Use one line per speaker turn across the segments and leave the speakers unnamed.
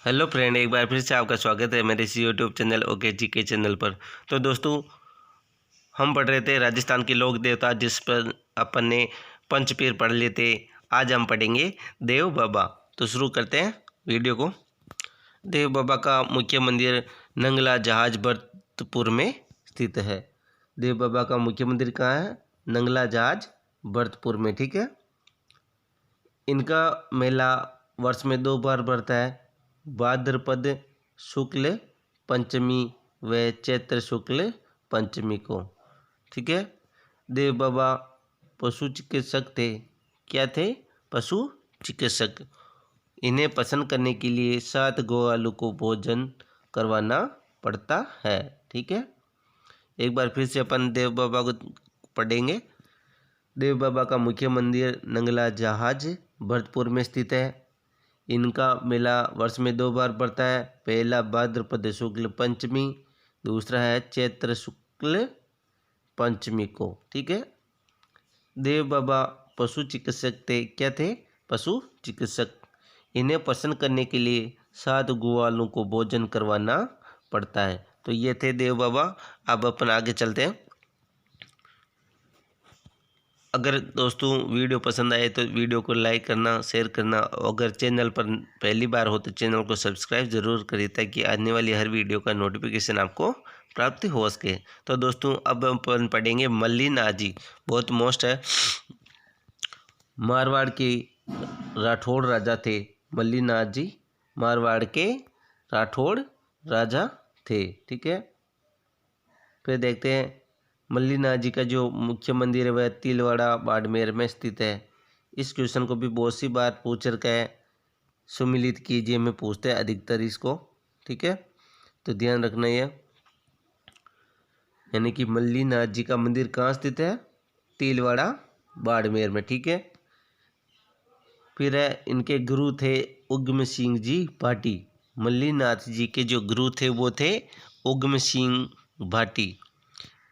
Hello friend, एक बार फिर से आपका स्वागत है मेरे इस यूट्यूब चैनल ओके जी के चैनल पर। तो दोस्तों, हम पढ़ रहे थे राजस्थान के लोक देवता, जिस पर अपन ने पंचपीर पढ़ लिए थे। आज हम पढ़ेंगे देव बाबा। तो शुरू करते हैं वीडियो को। देव बाबा का मुख्य मंदिर नंगला जहाज भरतपुर में स्थित है। देव बाबा का मुख्य मंदिर कहाँ है? नंगला जहाज भरतपुर में, ठीक है। इनका मेला वर्ष में 2 बार बढ़ता है, भाद्रपद शुक्ल पंचमी व चैत्र शुक्ल पंचमी को, ठीक है। देव बाबा पशु चिकित्सक थे। क्या थे? पशु चिकित्सक। इन्हें पसंद करने के लिए 7 ग्वालों को भोजन करवाना पड़ता है, ठीक है। एक बार फिर से अपन देव बाबा को पढ़ेंगे। देव बाबा का मुख्य मंदिर नंगला जहाज भरतपुर में स्थित है। इनका मेला वर्ष में 2 बार पड़ता है। पहला भाद्रपद शुक्ल पंचमी, दूसरा है चैत्र शुक्ल पंचमी को, ठीक है। देव बाबा पशु चिकित्सक थे। क्या थे? पशु चिकित्सक। इन्हें पसंद करने के लिए 7 ग्वालों को भोजन करवाना पड़ता है। तो ये थे देव बाबा। अब अपन आगे चलते हैं। अगर दोस्तों वीडियो पसंद आए तो वीडियो को लाइक करना, शेयर करना। अगर चैनल पर पहली बार हो तो चैनल को सब्सक्राइब जरूर करिए, ताकि आने वाली हर वीडियो का नोटिफिकेशन आपको प्राप्त हो सके। तो दोस्तों, अब अपन पढ़ेंगे मल्लीनाथ जी। बहुत मोस्ट है। मारवाड़ के राठौड़ राजा थे मल्लीनाथ जी। मारवाड़ के राठौड़ राजा थे, ठीक है। फिर देखते हैं मल्लीनाथ जी का जो मुख्य मंदिर है वह तिलवाड़ा बाड़मेर में स्थित है। इस क्वेश्चन को भी बहुत सी बार पूछ रखा है। सुमिलित कीजिए में पूछते हैं अधिकतर इसको, ठीक है। तो ध्यान रखना ये, यानी कि मल्लीनाथ जी का मंदिर कहाँ स्थित है? तिलवाड़ा बाड़मेर में, ठीक है। फिर है इनके गुरु थे उग्म सिंह जी भाटी। मल्लीनाथ जी के जो गुरु थे वो थे उग्म सिंह भाटी।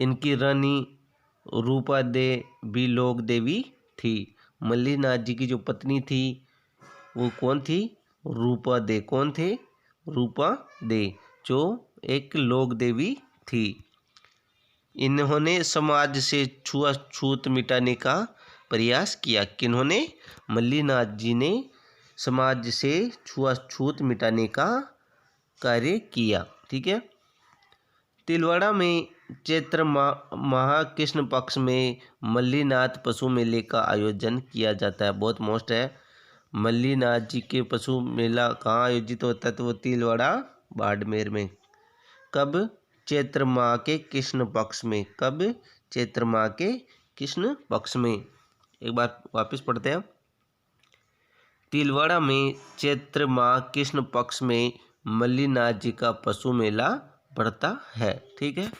इनकी रानी रूपा देवी लोक देवी थी। मल्लीनाथ जी की जो पत्नी थी वो कौन थी? रूपा दे। कौन थे? रूपा दे, जो एक लोक देवी थी। इन्होंने समाज से छूआछूत मिटाने का प्रयास किया। किन्होंने? मल्लीनाथ जी ने समाज से छूआछूत मिटाने का कार्य किया, ठीक है। तिलवाड़ा में चैत्र माह कृष्ण पक्ष में मल्लीनाथ पशु मेले का आयोजन किया जाता है। बहुत मोस्ट है। मल्लीनाथ जी के पशु मेला कहाँ आयोजित होता है? तो वो तिलवाड़ा बाड़मेर में। कब? चैत्र माह के कृष्ण पक्ष में। कब? चैत्र माह के कृष्ण पक्ष में। एक बार वापस पढ़ते हैं। तिलवाड़ा में चैत्र माह कृष्ण पक्ष में मल्लीनाथ जी का पशु मेला पड़ता है, ठीक है।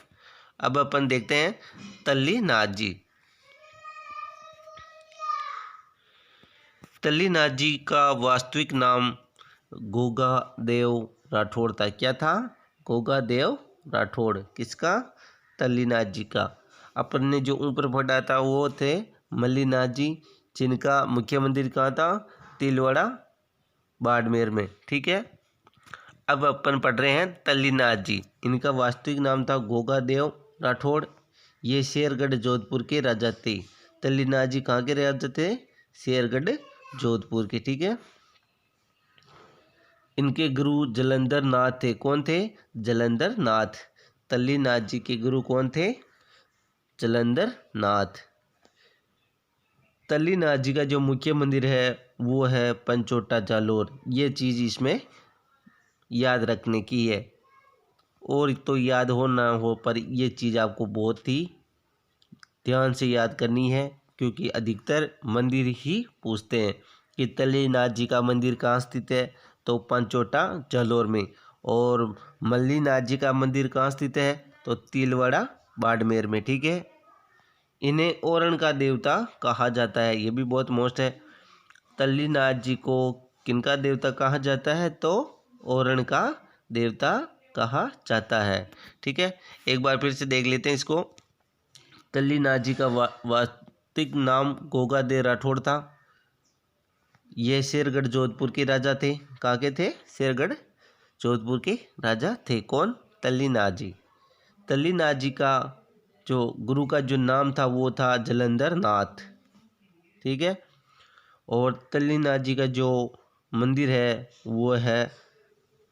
अब अपन देखते हैं तल्लीनाथ जी। तल्लीनाथ जी का वास्तविक नाम गोगा देव राठौड़ था। क्या था? गोगा देव राठौड़। किसका? तल्लीनाथ जी का। अपन ने जो ऊपर पढ़ा था वो थे मल्लीनाथ जी, जिनका मुख्य मंदिर कहाँ था? तिलवाड़ा बाड़मेर में, ठीक है। अब अपन पढ़ रहे हैं तल्लीनाथ जी। इनका वास्तविक नाम था गोगा देव राठौड़। ये शेरगढ़ जोधपुर के राजा थे। तल्लीनाथ जी कहाँ के राजा थे? शेरगढ़ जोधपुर के, ठीक है। इनके गुरु जलंधर नाथ थे। कौन थे? जलंधर नाथ। तल्लीनाथ जी के गुरु कौन थे? जलंधर नाथ। तल्लीनाथ जी का जो मुख्य मंदिर है वो है पंचोटा जालोर। ये चीज़ इसमें याद रखने की है। और तो याद हो ना हो, पर ये चीज़ आपको बहुत ही ध्यान से याद करनी है, क्योंकि अधिकतर मंदिर ही पूछते हैं कि तल्लीनाथ जी का मंदिर कहाँ स्थित है? तो पंचोटा जालोर में। और मल्लीनाथ जी का मंदिर कहाँ स्थित है? तो तिलवाड़ा बाड़मेर में, ठीक है। इन्हें ओरण का देवता कहा जाता है। ये भी बहुत मोस्ट है। तल्लीनाथ जी को किनका देवता कहा जाता है? तो ओरण का देवता कहा जाता है, ठीक है। एक बार फिर से देख लेते हैं इसको। तल्लीनाथ जी का वास्तविक नाम गोगा दे राठौड़ था। ये शेरगढ़ जोधपुर के राजा थे। कहाँ के थे? शेरगढ़ जोधपुर के राजा थे। कौन? तल्लीनाजी। तल्लीनाजी का जो गुरु का जो नाम था वो था जलंधर नाथ। ठीक है। और तल्लीनाजी का जो मंदिर है वो है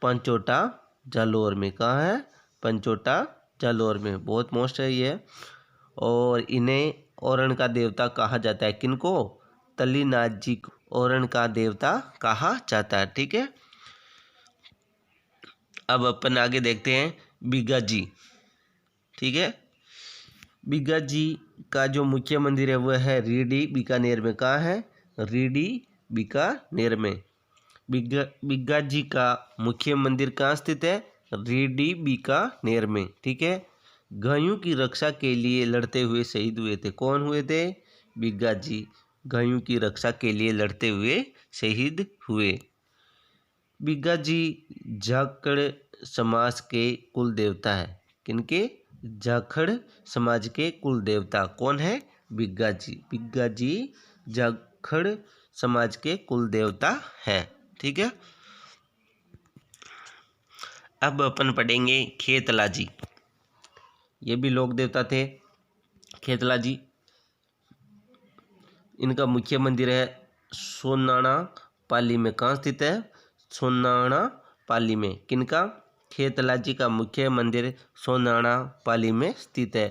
पंचोटा जालोर में। कहाँ है? पंचोटा जालोर में। बहुत मोस्ट है ये। और इन्हें ओरण का देवता कहा जाता है। किनको? तल्लीनाथ जी को ओरण का देवता कहा जाता है। ठीक है। अब अपन आगे देखते हैं बीगा जी। ठीक है। बीगा जी का जो मुख्य मंदिर है वह है रीडी बीकानेर में। कहाँ है? रीडी बीकानेर में। बीगा जी का मुख्य मंदिर कहाँ स्थित है? रीडी बीकानेर में। ठीक है। गायों की रक्षा के लिए लड़ते हुए शहीद हुए थे। कौन हुए थे? बीगा जी गायों की रक्षा के लिए लड़ते हुए शहीद हुए। बीगा जी जाखड़ समाज के कुल देवता है। किनके? जाखड़ समाज के कुल देवता। कौन है? बीगा जी। बीगा जी जाखड़ समाज के कुल देवता है। ठीक है। अब अपन पढ़ेंगे खेतला जी। ये भी लोक देवता थे खेतला जी। इनका मुख्य मंदिर है सोनाणा पाली में। कहाँ स्थित है? सोनाणा पाली में। किनका? खेतला जी का मुख्य मंदिर सोनाणा पाली में स्थित है।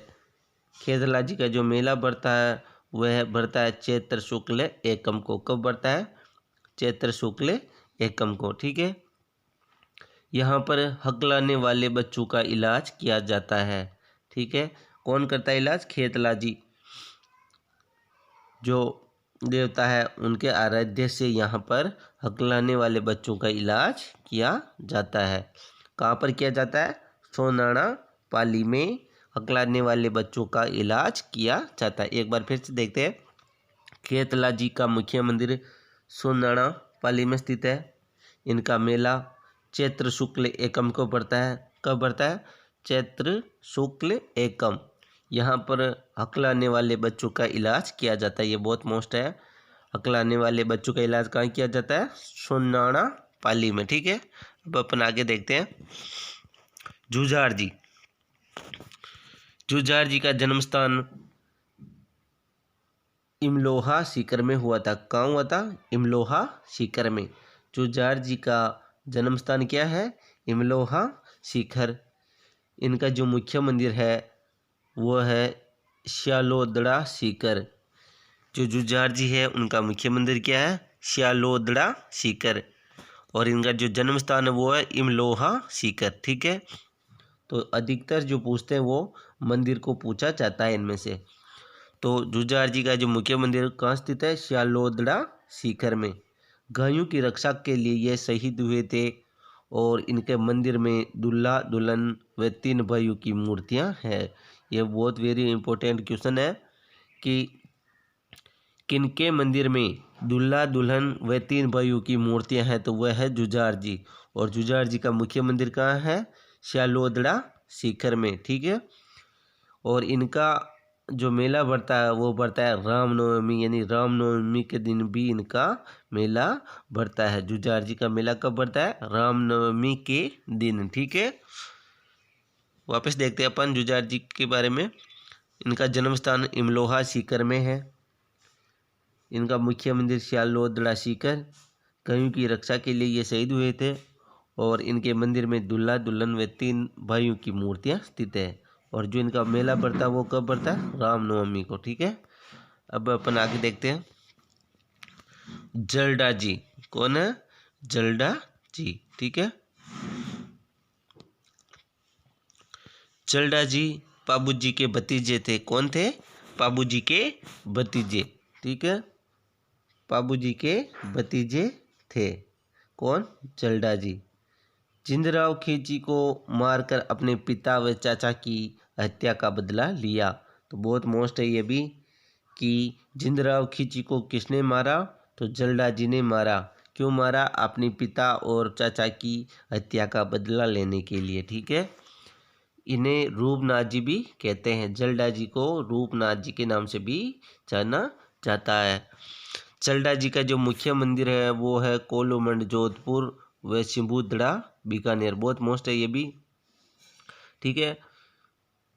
खेतला जी का जो मेला बढ़ता है वह बढ़ता है चैत्र शुक्ल एकम को। कब बढ़ता है? चैत्र शुक्ल एकम को। ठीक है। यहाँ पर हकलाने वाले बच्चों का इलाज किया जाता है। ठीक है। कौन करता है इलाज? खेतला जी जो देवता है उनके आराध्य से यहाँ पर हकलाने वाले बच्चों का इलाज किया जाता है। कहाँ पर किया जाता है? सोनाणा पाली में हकलाने वाले बच्चों का इलाज किया जाता है। एक बार फिर से देखते हैं। खेतला जी का मुख्य मंदिर सोनाणा पाली में स्थित है। इनका मेला चैत्र शुक्ल एकम को पड़ता है। कब पड़ता है? चैत्र शुक्ल एकम। यहाँ पर हकलाने वाले बच्चों का इलाज किया जाता है। ये बहुत मोस्ट है। हकलाने वाले बच्चों का इलाज कहाँ किया जाता है? सोनाणा पाली में। ठीक है। अब अपन आगे देखते हैं जुझार जी। जुझार जी का जन्म स्थान इमलोहा सीकर में हुआ था। कहाँ हुआ था? इमलोहा सीकर में। जुझार जी का जन्म स्थान क्या है? इमलोहा सीकर। इनका जो मुख्य मंदिर है वो है श्यालोदड़ा सीकर। जो जुझार जी है उनका मुख्य मंदिर क्या है? श्यालोदड़ा सीकर। और इनका जो जन्म स्थान है वो है इमलोहा सीकर। ठीक है। तो अधिकतर जो पूछते हैं वो मंदिर को पूछा जाता है इनमें से। तो जुझार जी का जो मुख्य मंदिर कहाँ स्थित है? श्यालोदड़ा सीकर में। गायों की रक्षा के लिए ये शहीद हुए थे। और इनके मंदिर में दूल्हा दुल्हन व 3 भाइयों की मूर्तियां हैं। ये बहुत वेरी इंपॉर्टेंट क्वेश्चन है कि किनके मंदिर में दूल्हा दुल्हन व 3 भाइयों की मूर्तियां हैं। तो वह है जुझार जी। और जुझार जी का मुख्य मंदिर कहाँ है? श्यालोदड़ा सीकर में। ठीक है। और इनका जो मेला बढ़ता है वो बढ़ता है रामनवमी, यानी रामनवमी के दिन भी इनका मेला बढ़ता है। जुझार जी का मेला कब बढ़ता है? रामनवमी के दिन। ठीक है। वापस देखते हैं अपन जुझार जी के बारे में। इनका जन्म स्थान इमलोहा सीकर में है। इनका मुख्य मंदिर श्यालोदड़ा सीकर। गायों की रक्षा के लिए ये शहीद हुए थे। और इनके मंदिर में दूल्हा दुल्हन व 3 भाइयों की मूर्तियां स्थित है। और जो इनका मेला पड़ता है वो कब पड़ता है? रामनवमी को। ठीक है। अब अपन आगे देखते हैं जलडा जी। कौन है? जलडा जी। ठीक है। जलडा जी पाबू जी के भतीजे थे। कौन थे? पाबू जी के भतीजे। ठीक है। पाबू जी के भतीजे थे। कौन? जलडा जी। जिंदराव खिलजी को मारकर अपने पिता व चाचा की हत्या का बदला लिया। तो बहुत मोस्ट है ये भी कि जिंदराव खिलजी को किसने मारा? तो जलडा जी ने मारा। क्यों मारा? अपने पिता और चाचा की हत्या का बदला लेने के लिए। ठीक है। इन्हें रूपनाथ जी भी कहते हैं। जलडा जी को रूपनाथ जी के नाम से भी जाना जाता है। जलडा जी का जो मुख्य मंदिर है वो है कोलूमंड जोधपुर। व सिंबुदड़ा बीकानेर, बहुत मोस्ट है ये भी। ठीक है।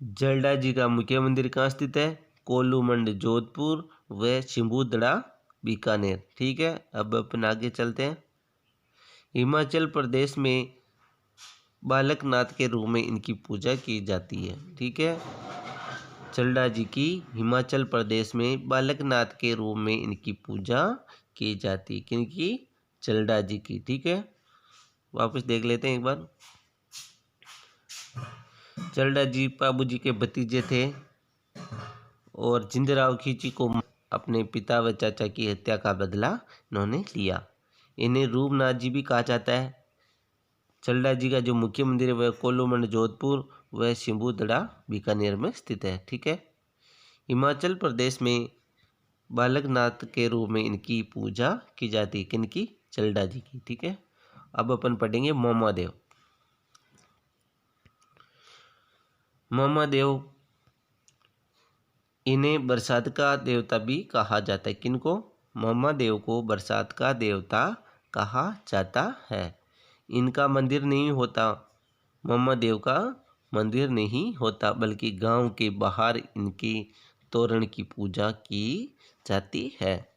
जलडा जी का मुख्य मंदिर कहाँ स्थित है? कोल्लूमंड जोधपुर व सिंबुदड़ा बीकानेर। ठीक है। अब अपन आगे चलते हैं। हिमाचल प्रदेश में बालकनाथ के रूप में इनकी पूजा की जाती है। ठीक है। जलडा जी की हिमाचल प्रदेश में बालकनाथ के रूप में इनकी पूजा की जाती है। किनकी? जलडा जी की। ठीक है। वापस देख लेते हैं एक बार। जलडा जी बाबू जी के भतीजे थे और जिंदराव खींची को अपने पिता व चाचा की हत्या का बदला इन्होंने लिया। इन्हें रूपनाथ जी भी कहा जाता है। जलडा जी का जो मुख्य मंदिर है वह कोल्लूमंड जोधपुर व सिंबुदड़ा बीकानेर में स्थित है। ठीक है। हिमाचल प्रदेश में बालकनाथ के रूप में इनकी पूजा की जाती है। किनकी? जलडा जी की। ठीक है। अब अपन पढ़ेंगे मोमादेव। मोमादेव, इन्हें बरसात का देवता भी कहा जाता है। किनको? मोमादेव को बरसात का देवता कहा जाता है। इनका मंदिर नहीं होता, मोमादेव का मंदिर नहीं होता, बल्कि गांव के बाहर इनके तोरण की पूजा की जाती है।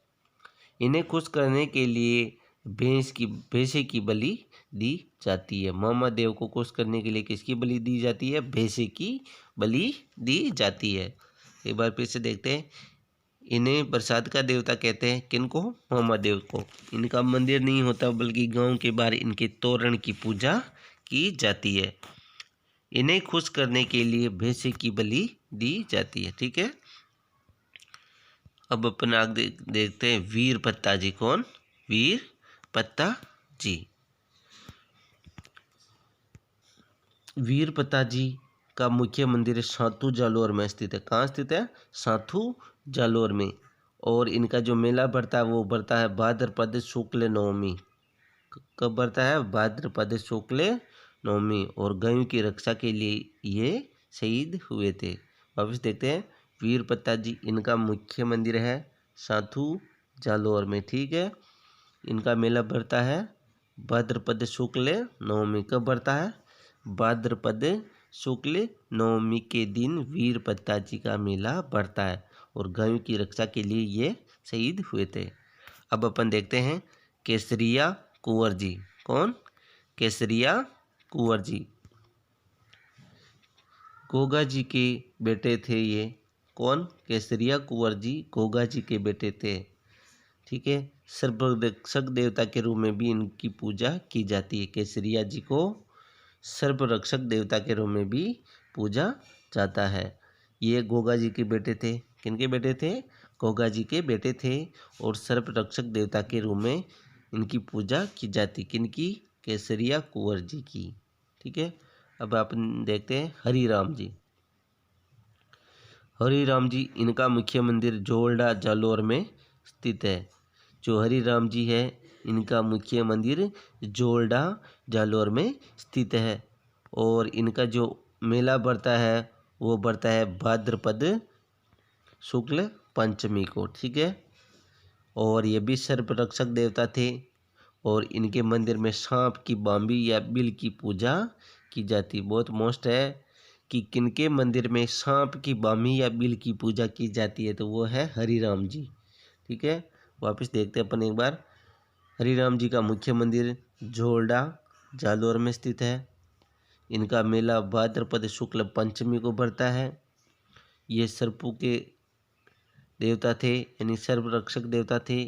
इन्हें खुश करने के लिए भैंसे की बलि दी जाती है। मोमादेव को खुश करने के लिए किसकी बलि दी जाती है? भैंसे की बलि दी जाती है। एक बार फिर से देखते हैं। इन्हें बरसात का देवता कहते हैं। किनको? मोमादेव को। इनका मंदिर नहीं होता, बल्कि गांव के बाहर इनके तोरण की पूजा की जाती है। इन्हें खुश करने के लिए भैंसे की बलि दी जाती है। ठीक है। अब अपन आगे देखते हैं वीर पत्ता जी। कौन? वीर पत्ता जी। वीर पत्ता जी का मुख्य मंदिर साथू जालोर में स्थित है। कहाँ स्थित है? साथू जालोर में। और इनका जो मेला बढ़ता है वो बढ़ता है भाद्रपद शुक्ल नवमी। कब बढ़ता है? भाद्रपद शुक्ल नवमी। और गायों की रक्षा के लिए ये शहीद हुए थे। वापस देखते हैं। वीर पत्ता जी, इनका मुख्य मंदिर है साथू जालोर में। ठीक है। इनका मेला बढ़ता है भाद्रपद शुक्ल नवमी। कब बढ़ता है? भाद्रपद शुक्ल नवमी के दिन वीर पत्ता जी का मेला बढ़ता है और गायों की रक्षा के लिए ये शहीद हुए थे। अब अपन देखते हैं केसरिया कुंवर जी। कौन? केसरिया कुंवर जी गोगा जी के बेटे थे ये। कौन? केसरिया कुंवर जी गोगा जी के बेटे थे। ठीक है। सर्वरक्षक देवता के रूप में भी इनकी पूजा की जाती है। केसरिया जी को सर्वरक्षक देवता के रूप में भी पूजा जाता है। ये गोगा जी के बेटे थे। किनके बेटे थे? गोगा जी के बेटे थे और सर्वरक्षक देवता के रूप में इनकी पूजा की जाती। किनकी? केसरिया कुंवर जी की। ठीक है। अब अपन देखते हैं हरिराम जी। हरिराम जी, इनका मुख्य मंदिर जोल्डा जालोर में स्थित है। जो हरिराम जी है, इनका मुख्य मंदिर जोल्डा जालोर में स्थित है और इनका जो मेला बढ़ता है वो बढ़ता है भाद्रपद शुक्ल पंचमी को। ठीक है। और ये भी सर्वरक्षक देवता थे और इनके मंदिर में सांप की बांबी या बिल की पूजा की जाती। बहुत मोस्ट है कि किनके मंदिर में सांप की बामी या बिल की पूजा की जाती है, तो वो है हरिराम जी। ठीक है। वापस देखते हैं अपन एक बार। हरिराम जी का मुख्य मंदिर झोलडा जालोर में स्थित है। इनका मेला भाद्रपद शुक्ल पंचमी को बढ़ता है। ये सर्पों के देवता थे, यानी सर्वरक्षक देवता थे।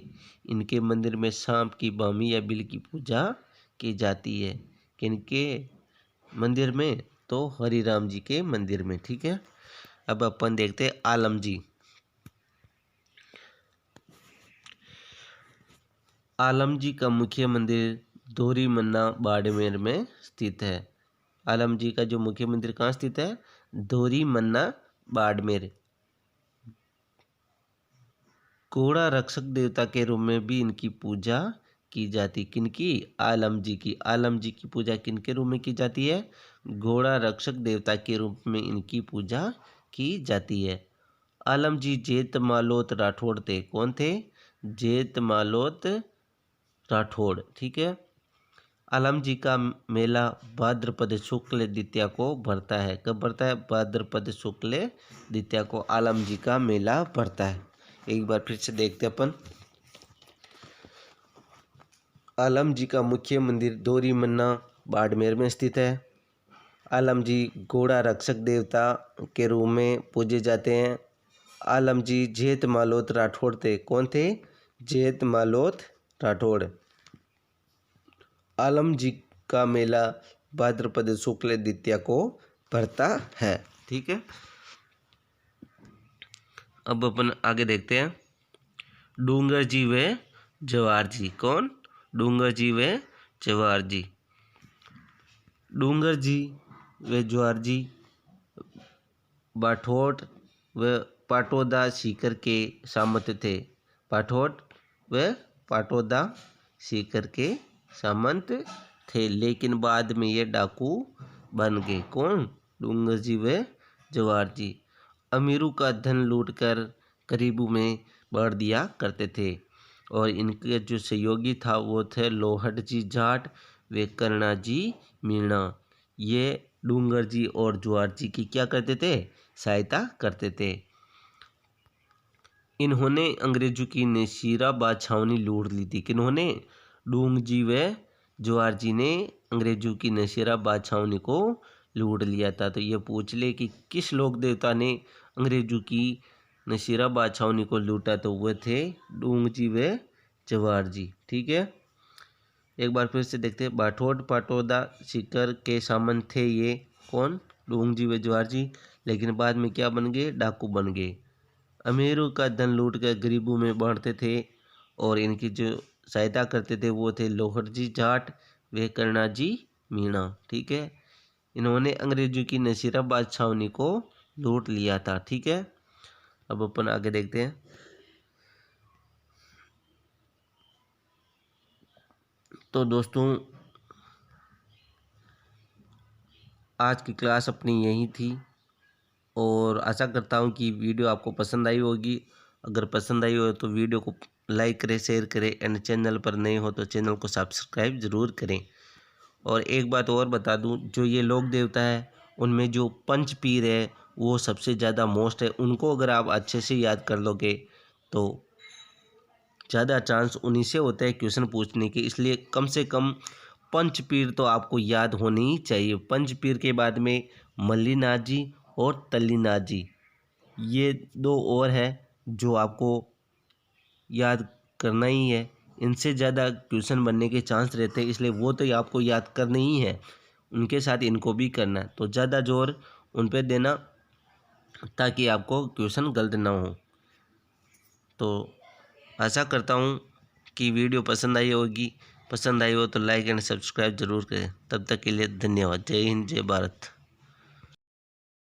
इनके मंदिर में सांप की बामी या बिल की पूजा की जाती है। किनके मंदिर में? तो हरिराम जी के मंदिर में। ठीक है। अब अपन देखते हैं आलम जी। आलम जी का मुख्य मंदिर धोरी मन्ना बाड़मेर में स्थित है। आलम जी का जो मुख्य मंदिर कहाँ स्थित है? धोरी मन्ना बाड़मेर। घोड़ा रक्षक देवता के रूप में भी इनकी पूजा की जाती। किनकी? आलम जी की। आलम जी की पूजा किनके रूप में की जाती है? घोड़ा रक्षक देवता के रूप में इनकी पूजा की जाती है। आलम जी जेत मालोत राठौड़ थे। कौन थे? जेत मालोत राठौड़। ठीक है। आलम जी का मेला भाद्रपद शुक्ल द्वितीया को भरता है। कब भरता है? भाद्रपद शुक्ल द्वितीया को आलम जी का मेला भरता है। एक बार फिर से देखते अपन। आलम जी का मुख्य मंदिर दोरी मन्ना बाड़मेर में स्थित है। आलम जी घोड़ा रक्षक देवता के रूप में पूजे जाते हैं। आलम जी जेठ मालोत राठौड़ थे। कौन थे? जेठ मालोत राठौड़। आलम जी का मेला भाद्रपद शुक्ल द्वितीया को भरता है। ठीक है, अब अपन आगे देखते हैं। डूंगर जी व जवार जी। कौन? डूंगर जी व जवार जी। डूंगर जी व जवार जी बाठोट व पाटोदा सीकर के सामंत थे। पाठोट व पाटोदा सीकर के सामंत थे, लेकिन बाद में ये डाकू बन गए। कौन? डूंगर जी व जवार जी। अमीरों का धन लूटकर गरीबों में बांट दिया करते थे, और इनके जो सहयोगी था वो थे लोहट जी जाट व करना जी मीणा। ये डूंगर जी और जवार जी की क्या करते थे? सहायता करते थे। इन्होंने अंग्रेजों की नसीराबाद छावनी लूट ली थी। किन्होंने? डूंगर जी व जवार जी ने अंग्रेजों की नसीराबाद छावनी को लूट लिया था। तो ये पूछ ले कि किस लोक देवता ने अंग्रेजों की नसीराबाद छावनी को लूटा? तो वह थे डूंगर जी व जवार जी। ठीक है, एक बार फिर से देखते हैं। बाठोट पाटोदा सीकर के सामंत थे ये। कौन? डूंगर जी व जवार जी। लेकिन बाद में क्या बन गए? डाकू बन गए। अमीरों का धन लूट कर गरीबों में बांटते थे, और इनकी जो सहायता करते थे वो थे लोहट जी जाट व करना जी मीणा। ठीक है, इन्होंने अंग्रेजों की नसीराबाद छावनी को लूट लिया था। ठीक है, अब अपन आगे देखते हैं। तो दोस्तों, आज की क्लास अपनी यही थी, और आशा करता हूँ कि वीडियो आपको पसंद आई होगी। अगर पसंद आई हो तो वीडियो को लाइक करें, शेयर करें, एंड चैनल पर नए हो तो चैनल को सब्सक्राइब ज़रूर करें। और एक बात और बता दूं, जो ये लोक देवता है उनमें जो पंच पीर है वो सबसे ज़्यादा मोस्ट है। उनको अगर आप अच्छे से याद कर लोगे तो ज़्यादा चांस उन्हीं से होता है क्वेश्चन पूछने के। इसलिए कम से कम पंच पीर तो आपको याद होनी ही चाहिए। पंच पीर के बाद में मल्लीनाथ जी और तल्लीनाथ जी, ये दो और है जो आपको याद करना ही है। इनसे ज़्यादा क्वेश्चन बनने के चांस रहते हैं, इसलिए वो तो आपको याद करने ही है, उनके साथ इनको भी करना है। तो ज़्यादा जोर उन पे देना ताकि आपको क्वेश्चन गलत ना हो। तो आशा करता हूँ कि वीडियो पसंद आई होगी। पसंद आई हो तो लाइक एंड सब्सक्राइब ज़रूर करें। तब तक के लिए धन्यवाद। जय हिंद, जय भारत।